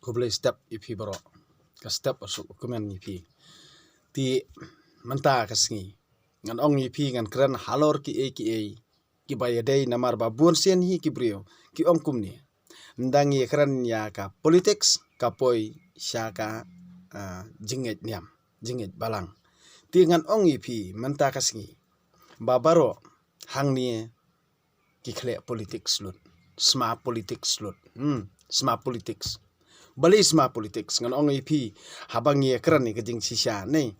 Hublay step ipi baro ka step asuk kumen ipi ti menta kasngi ngan ong ipi ngan kran halor ki bayadai namar babun sen hi ki brio ki ong kumni ndangi kran ya ka politics ka poi syaka jinget niam jinget balang ti ngan ong ipi menta kasngi babaro hangni ki khle politics lut sma politics lut sma politics bali sma politics ngan ong ipi habang ye kran ni kejing sisa nei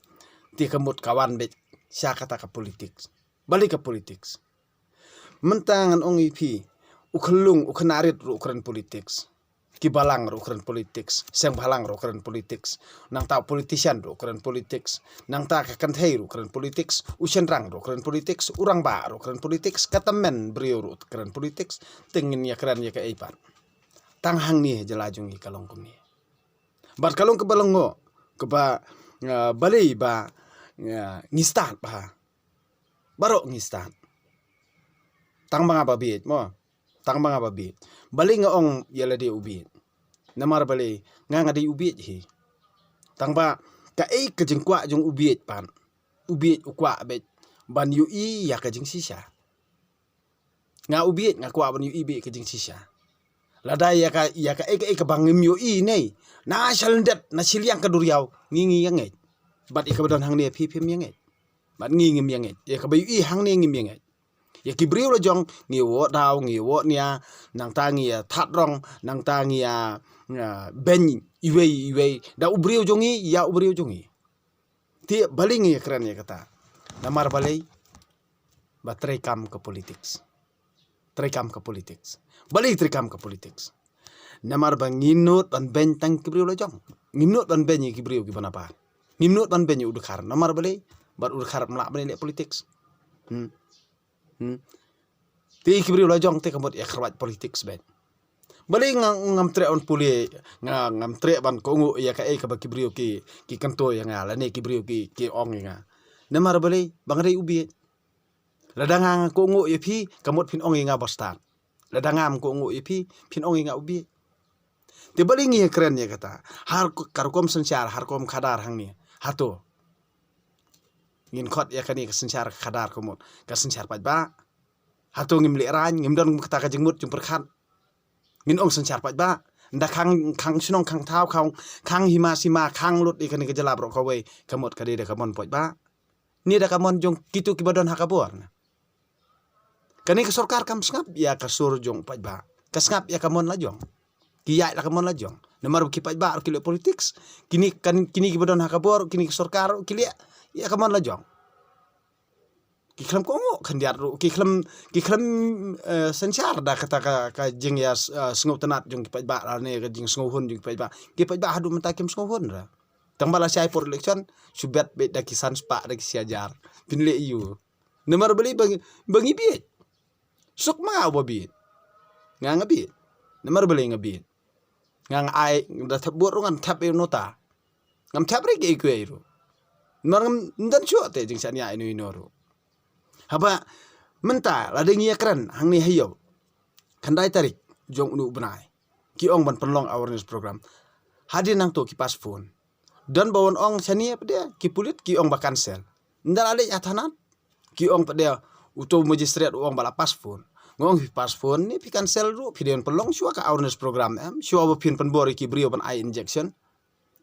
ti kemut kawan bet sya kata ka politics bali ka politics mentangan ong ipi ukhlung uknarit ru ukran politics ki balang ru ukran politics seng balang ru ukran politics nang ta politician ru ukran politics nang ta ka kanthei ru ukran politics usen rang ru ukran politics urang ba ru ukran politics katamen brio ru ukran politics tengin ya kran ya ka ipan tang hang ni jelajung i kalong kum ni bat kalong ke balongo ke ba balei ba ngistat ba baro ngistat tang banga babit mo tang banga babit balei nga ong yala de ubit namar balei nga de ubit hi tang ba ka ei ke jengkwa jong ubit pan ubit ukwa bet ban yu i ya ka jing sisa nga ubit nga kwa ban yu i be ke jing sisa lada ya ka ei ka bangim yu i nei na shalndet na siliang ka duriau ngingi yang bat ikabadon hang ne phim yang bat ngingim yang ya ka bayu i hang ne ngim yang ya kibriu lo jong ngi wo daw ngi wo nia nang ta ngi that rong nang ta ngi ben iwe da ubriu jongi ya ubriu jongi ti baling ya kran ya kata namar balai batrai kam ke politics trekam ke politics balik trekam ke politics namar bang nginut ban ben tang kibriu lo jong nginut ban ben kibriu ki banapa nginut ban ben udkhar namar balai bar udkhar mlak ban le politics ti kibriu lo jong te kamot ya kharwat politics ben balai ngam tre on puli ngam tre ban ko ngu ya ka e ka kibriu ki kanto ya ngala ne kibriu ki ong nga namar balai bang rei ubi ladang ko ngu ipi kamot pin ong nga bostan ladangam ko ngu ipi pin ong nga ubi te baling ye keren ye kata har karkom sensyar har kom khadar hangni hato ngin khot ya kani sensyar khadar komot ka sensyar pat ba hato ngim le ran ngim don kata ka jengmut jum perkhat ngin ong sensyar pat ba nda khang sunong khang thau khang hima sima khang lut ikani ke jalab ro ko we kamot kade de kamon pat ba ni da kamon jong kitu kibadon hakabor kani ke sorkar kam skap ya ka sur jong pat ba ka skap ya kamon la jong kiya la kamon la jong nomor ki pat ba ki politics kini ki badon hakabor kini ke sorkar ki ya kamon la jong ki khlam ko ngo khandiar ki khlam sensyar da kata ka jing ya sngop tanat jong ki pat ba ne ka jing sngop hun jong ki pat ba hadu mentakim sngop hun ra tang bala sai for election subet be da kisan spa da kisiajar pinle yu nomor beli bangi bi suk ma bobit nga ngabit namar beli ngabit nga ai da tabur ngan tap e nota ngam tap re ke iru ngam ndan chu te jing san ya inu inoru haba menta la ding ya kran hang ni hayo khandai tarik jong nu benai ki ong ban penlong awareness program hadir nang to ki pas phone dan bawon ong sania pada ki pulit ki ong ba cancel ndal ale atanan ki ong pada uto magistrate ong bala pas phone ngong pi pas phone ni pi cancel ru pi den pelong syua ka awareness program syua ba pin penbori ki brio ban eye injection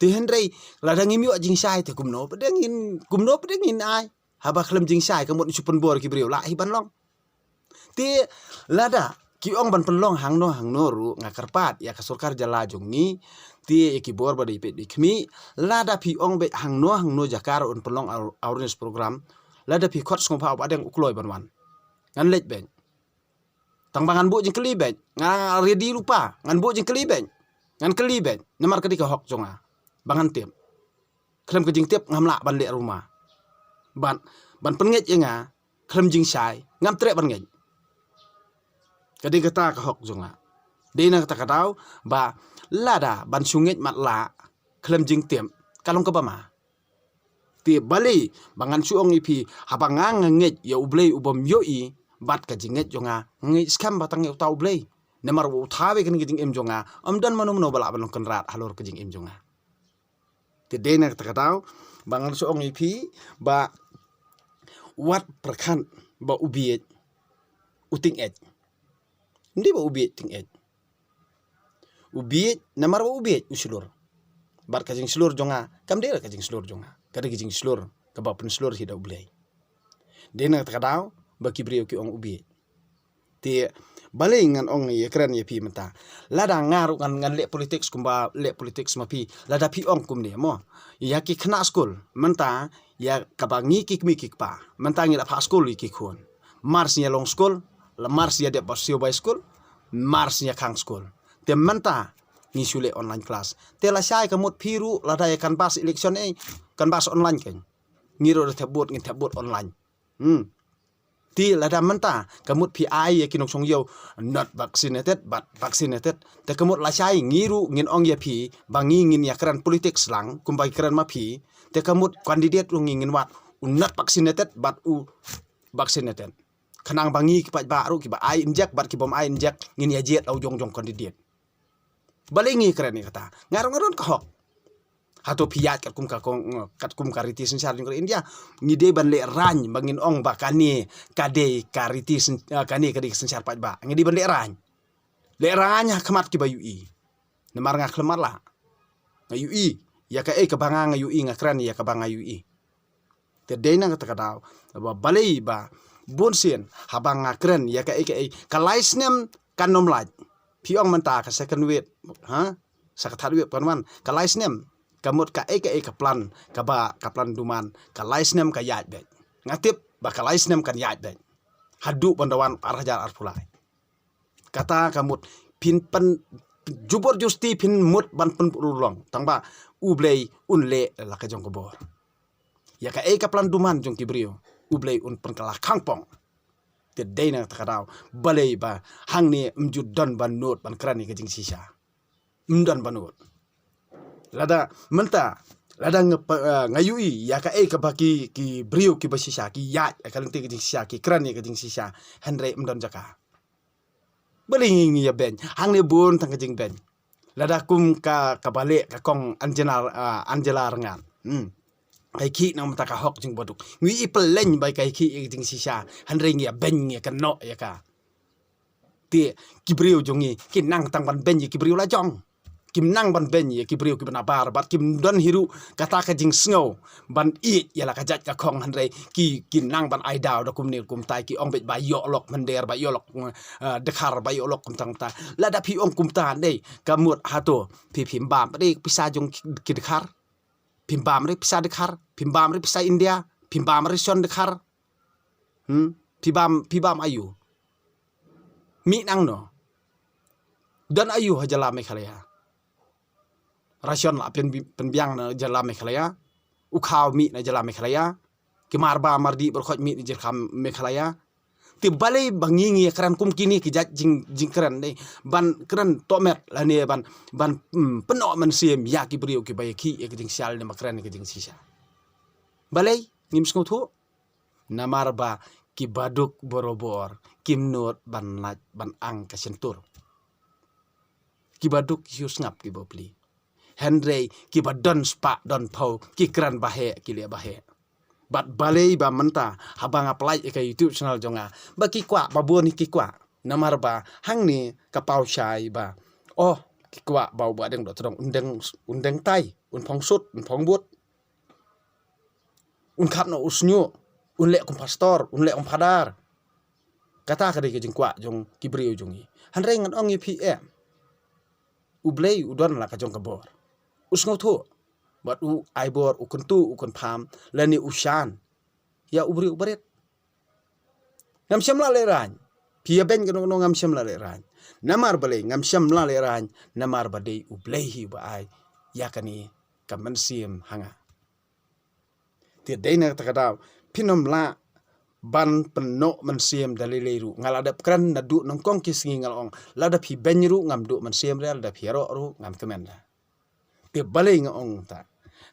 ti hendrei ladang imi jing sai te kumno pedengin ai haba khlem jing sai kamot su penbor ki brio la hi ban long ti lada ki ong ban penlong hang no ru ngakarpat ya ka sorkar jala jongi ti ki bor ba di pe di khmi lada pi ong be hang no jakar on penlong awareness program lada pi khot sngpa ba deng ukloi ban wan ngan lej ben tang bangan bu jing keli ben nga ready lupa ngan bu jing keli ben ngan keli ben namar kadi ka hok jonga bangan tiap klem ke jing tiap ngamla ban le rumah ban penget nga klem jing sai ngam tre ban ngej kadi kata ka hok jonga de na kata kadau ba lada ban sunget mat la klem jing tiap kalong ka bama ti bali bangan suong ipi habang ngej ya ublei ubom yoi bat ka jinget jonga ngi skam batang utau blei namar uthawe kan kijing im jonga dan manum no bala balong kan rat halor kijing im jonga te dena takatau bangan so ong ipi ba wat perkan ba ubiet uting et ndi ba ubiet ting et ubiet namar ba ubiet usulur bar kajing slur jonga kam dera kajing slur jonga kada kijing slur ka ba pen slur hida ublai dena takatau ba kibrio ki ong ubiet te balai ngan ong ye kran ye pi mata lada ngaru ngan le politics kumba le politics ma pi lada pi ong kum ne mo ya ki khna school menta ya kabangi ki mi ki pa menta ngi la pa school ki khon mars ya long school la mars ya de basio by school mars ya kang school te menta ni sule online class te la sai ka mot piru lada ya kan bas election kan bas online kan ngiro de tabot ngi tabot online ti lada menta kamut PI ya kinong song yo not vaccinated but vaccinated te kamut la sai ngiru ngin ong ya pi bangi ngin ya kran politik slang kumbai kran ma pi te kamut kandidat ngin wat not vaccinated but vaccinated kanang bangi ki pa baru ki ba ai inject but ki bom ai inject ngin ya jet au jong kandidat balengi kran ni kata ngarong ka hok hato piyat kat kum kariti sensar jong India ngide ban le rany bangin ong bakani kade kariti kani kade sensar pat ba ngide ban le rany khamat ki bayu i nemar nga klemar la ngayu i ya ka ka banga ngayu i ngakran ya ka banga yu i te dena ka takadaw ba balei ba bonsen habang ngakran ya ka laisnem kanom laj piong menta ka second weight sakathar weight panwan ka laisnem kamut ka plan ka plan duman ka laisnem ka yat bet ngatip ba ka laisnem kan yat bet hadu pandawan arajar arpulai kata kamut pin pen jubor justi pin mut ban pen ulong tangba ublei unle la ka jong kobor ya ka plan duman jong kibrio ublei un pen kala kangpong te dena takadaw balei ba hangni mjud don ban not ban krani ka jing sisa mdan banut lada menta lada ngayui ya ka baki ki brio ki basisa ki ya ka lente ki sisa ki krani ka jing sisa henry mdon jaka beling ya ben hang ne bon tang jing ben lada kum ka bale ka kong Angela rengan kai ki nam ta ka hok jing boduk ngi ipeleng bai kai ki jing sisa henry ya ben ya ka no ya ka ti ki brio jongi ki nang tang ban ben ki brio la jong kim nang ban ben ye kibrio ki banabar bat kim don hiru kata ka jing snow ban i ya la ka jat ka khong hanre ki nang ban ai daw da kum ne kum tai ki ong bet ba yo lok mender ba yo lok dekhar ba yo lok kum tang ta la da pi ong kum ta dei kamut hato phim bam dei pisa jong ki dekhar phim bam re pisa dekhar phim bam re pisa India phim bam re son dekhar pi bam ayu mi nang no dan ayu hajala me khalaya rasion la penbiang na jala Meghalaya ukhaw mi na jala Meghalaya kimarba mardi berkhoj mi na jala Meghalaya ti balai bangingi kran kum kini ki jat jing kran dei ban kran tomet la ne ban peno man siem ya ki brio ki bay ki ek jing sial ne makran ki jing sisa balai ngim skotho namarba ki baduk borobor kimnot ban laj ban ang ka sentur ki baduk hius ngap ki bopli Henry ki ba don spa don pau ki kran bahe ki le bahe bat balei ba menta habang apply ka YouTube channel jonga ba ki kwa ba bon ki kwa namar ba hang ni ka pau shai ba oh ki kwa ba ba deng do trong undeng tai un phong sut un phong but un khat no usnyu un le kum pastor un le om padar kata ka de ki jing kwa jong ki brio jongi Henry ngan ong PM ublei udon la ka jong ka bor usngau tho bat aibor ukuntu ukun pham lani ushan ya ubri ubaret ngam syam la leran pia ben kan ngam syam la leran namar bale ngam syam la leran namar badei ublehi ba ai yakani kaman sim hanga ti deina takada pinom la ban penno man sim dalileru ngaladap kran nadu nongkong kisngi ngalong lada pi benru ngam du man sim real da piero ru ngam kemen ti balai ngong ta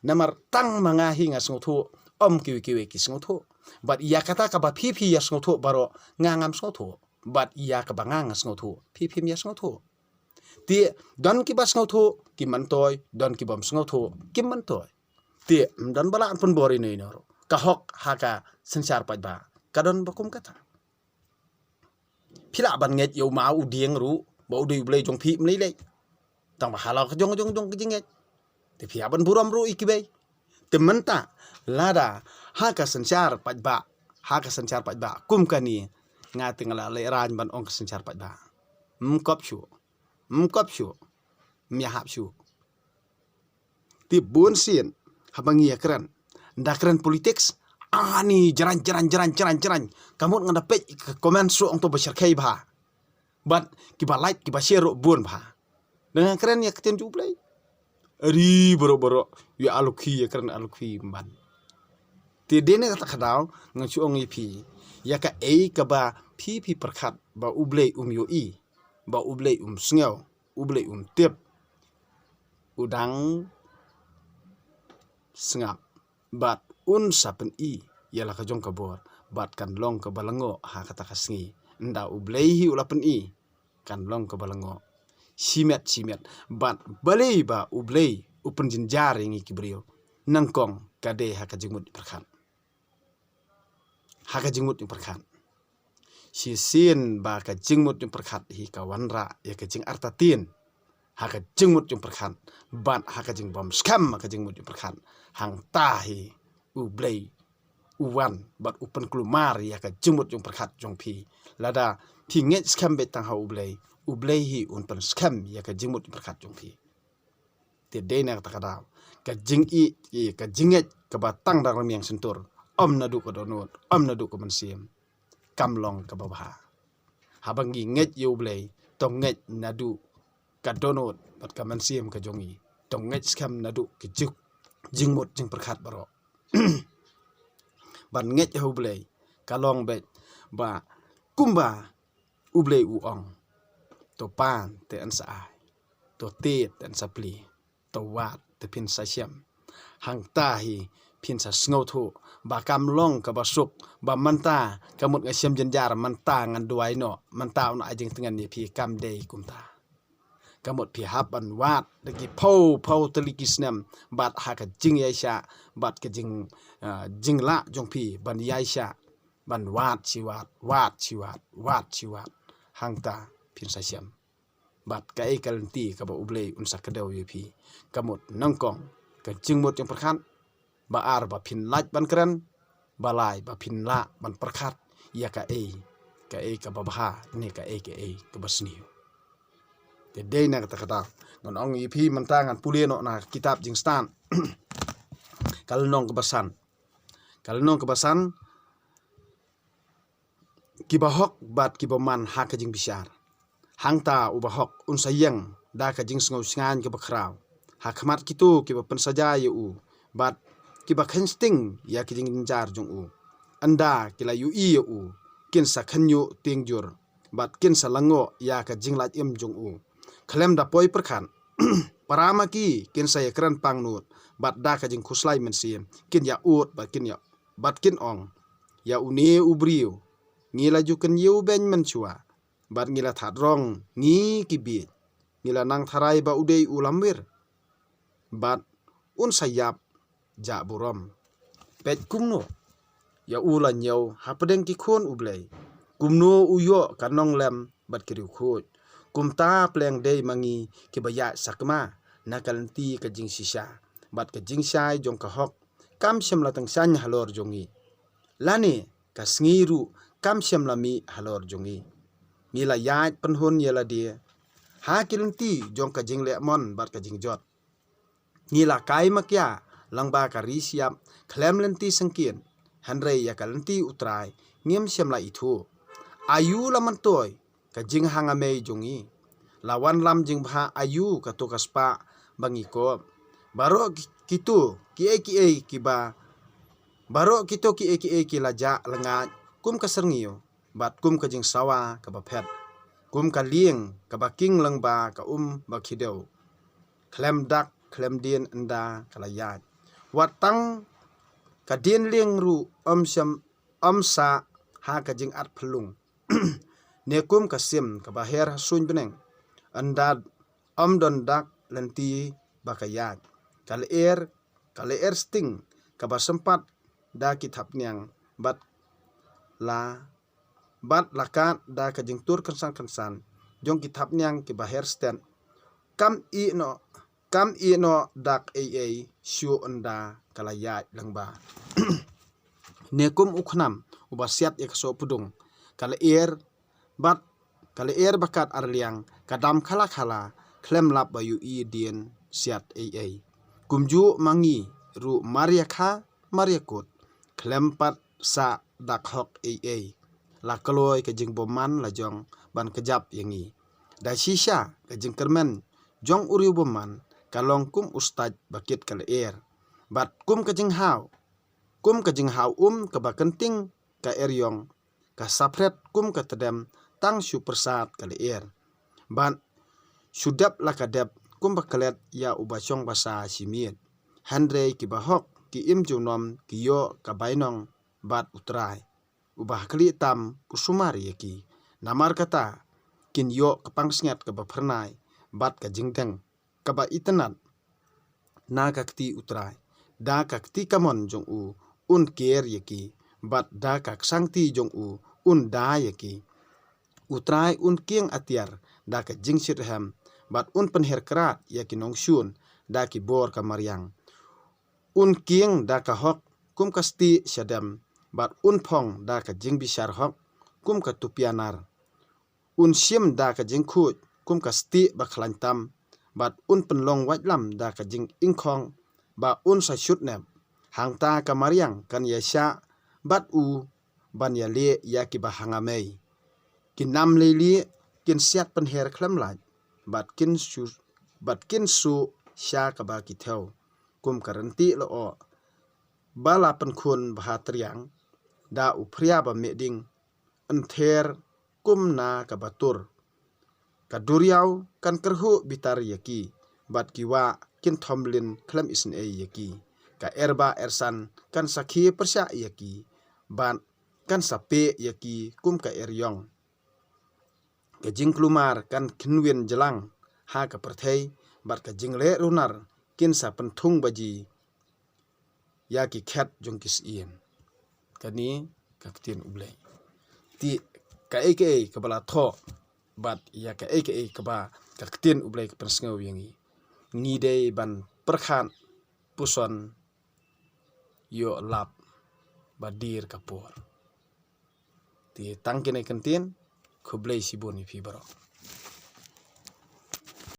namar tang mangahi ngasngotho om kiwi ki sngotho bat ya kata ka ba phi ya sngotho baro ngangam sngotho bat ia ka bangang ngau thu phi phim ya ngau thu ti don ki bas ngau thu ki man toy don ki bom ngau thu ki man toy ti don bala pun bori nei no ka hok ha ka sensar pat ba ka don bakum kata phila ban nget yo ma u dieng ru ba u dei blei jong phi mlei le tang ba hala ka jong ki jinget ti phia ban buram ru ikibei ti menta lada ha ka sensar pat ba kum kani nga tingala le ran ban ong sensar pat ba mkop shu mi hap shu ti bun sin habangi akran dakran politics ani jaran kamut ngada pe komen su ong to besar kai ba bat ki ba like ki ba share bun ba dengan keren ya keten jublai ari boro ya alukhi ya keren alukhi ban ti dene kata kadau ngachu ong ipi ya ka ka ba phi perkhat ba ublei yo I ba ublei sngew ublei tip udang sengap bat sapen I ialah ka jong kabor bat kan long ka balango ha kata kasngi nda ublei hi ulapen I kan long ka balango simet bat balei ba ublei upen jinjar ingi kibrio nangkong kade ha ka jingmut perkhat ha ka jingmut perkhat si sin ba ka jingmut perkhat hi ka wanra ya ka jing artatin ha ka jingmut perkhat bat ha ka jing bom skam ka jingmut perkhat hang tahi ublei uwan bat upen klumar ya ka jingmut perkhat jong pi lada pi nget skam betang ha ublei hi un pen skam ya ka jingmut perkhat jong pi ti dena kata kadau ka jing I ka jinget ka batang dalam yang sentur om nadu ka donut om nadu ka mensim kamlong ka babha habangi nget yu blei tong nget nadu ka donut bat ka mensim ka jongi tong nget skam nadu ki jingmut jing perkhat baro ban nget yu blei kalong bet ba kumba ublei uong to pan te an sa to te an sapli to wat te pin sa siam hang tahi pin sa sngo thu ba kam long ka basuk ba manta kamut nga siam jenjar manta ngan duai no manta una ajing tengan ni pi kam dei kumta kamut pi haban wat degi pau teliki snam bat ha ka jing yaisha bat ka jing la jong pi ban yaisha ban wat hang ta pin sa siam bat ka kalenti ka ba ublei unsa kadau yepi kamut nangkong ka jingmut yang perkhat ba ar ba pin laj ban keren balai ba pin la ban perkhat ya ka ka babha ni ka ka basni te dei na kata ngon ong yepi mentangan pulino na kitab jing stan kalnong kebasan kibahok bat kibaman ha ka jing bisyar hangta ubahok unsayang da ka jing sngo sngan ke bakrau ha khmat kitu ke ba pensaja yu bat ki ba khensting ya ki jing jar jung u anda kila yu I yu kin sa khanyu tingjur bat kin sa lango ya ka jing lat im jung u khlem da poi perkhan parama ki kin sa ekran pangnut bat da ka jing khuslai mensim kin ya ut bat kin ong ya uni ubriu ngila ju ken yu ben menchua bat ngila that rong ngi kibi ngila nang tharai ba udei ulamwir bat un sayap ja buram pet kumno ya ulan yau hapedeng ki khon ublei kumno uyo kanong lem bat kiriu khoj kumta pleng dei mangi ki baya sakma nakalenti ka jing sisa bat ka jing sai jong ka hok kam sem la tang san halor jongi lani ka sngiru kam sem la mi halor jongi mila yat penhun yala dia ha kilenti jong ka jing le mon bat ka jing jot nila kai makya langba ka risiap klem lenti sengkien hanrei ya kalenti utrai ngiem sem la itu ayu la mantoy ka jing hangame jongi lawan lam jing bha ayu ka to kaspa bangi ko baro kitu ki ba baro kitu ki laja lenga kum kaserngiyo bat kum ka jing sawa ka ba phet kum ka lieng ka ba king langba ka ba khideu klem dak klem dien anda kalayat watang ka dien lieng ru om sa ha ka jing at phlung nekum kasim ka baher hasun beneng andad don dak lenti bakayat kal er sting ka ba sempat da kitap niang bat lakat da ka jingtur kansan jong kitap niang ki baher stand kam i no dak shu anda kalayat langba nekum ukhnam ubasiat ekso pudung kal er bakat arliang kadam khala klem lap bayu i dien siat kumju mangi ru maria kut klem pat sa dak hok la kaloi ke jing boman la jong ban kejap yangi da shisha ke jing kermen jong uri boman kalong kum ustad bakit kal bat kum ke jing hau ke ba kenting ka yong ka sapret kum ka tedem tang shu persat kal ban sudap la kadep kum bakalet ya ubachong basa simit handre ki bahok ki im junom ki yo ka bainong bat utrai ubah kli tam usumari yaki namar kata kin yo kepangsngat ke bapernai bat ka jingteng ka ba itenat na kakti utrai da kakti kamon jong u un ker yaki bat da kak sangti jong u un da yaki utrai un king atiar da ka jingsit hem bat un penher kerat yaki nong shun da ki bor ka mariang un king da ka hok kum kasti syadam bat un phong da ka jing bisar hok kum ka tupianar un sim da ka jing khut kum kasti bakhlantam bat un penlong wajlam da ka jing ingkhong ba un sa shut nem hangta ka mariang kan yasha bat u ban ya le yaki bahangamei kinam leli kin siat penher klam laj bat kin su sya ka ba ki theo kum karanti lo o bala penkhun bahatriang da upria ba meding enther kum na ka batur kaduriau kan kerhu bitar yaki bat kiwa kin thomlin klam isin yaki ka erba ersan kan sakhi persya yaki ban kan sape yaki kum ka eryong ka jingklumar kan kinwin jelang ha ka perthei bat ka jingle runar kin sa penthung baji yaki khat jongkis ien kani kaktin ublei ti ka ka bala tho bat ya ka ka ba kaktin ublei ka persngau yangi ni dei ban perkhan puson yo lap badir kapur ti tangkine kentin khublei sibuni fi barok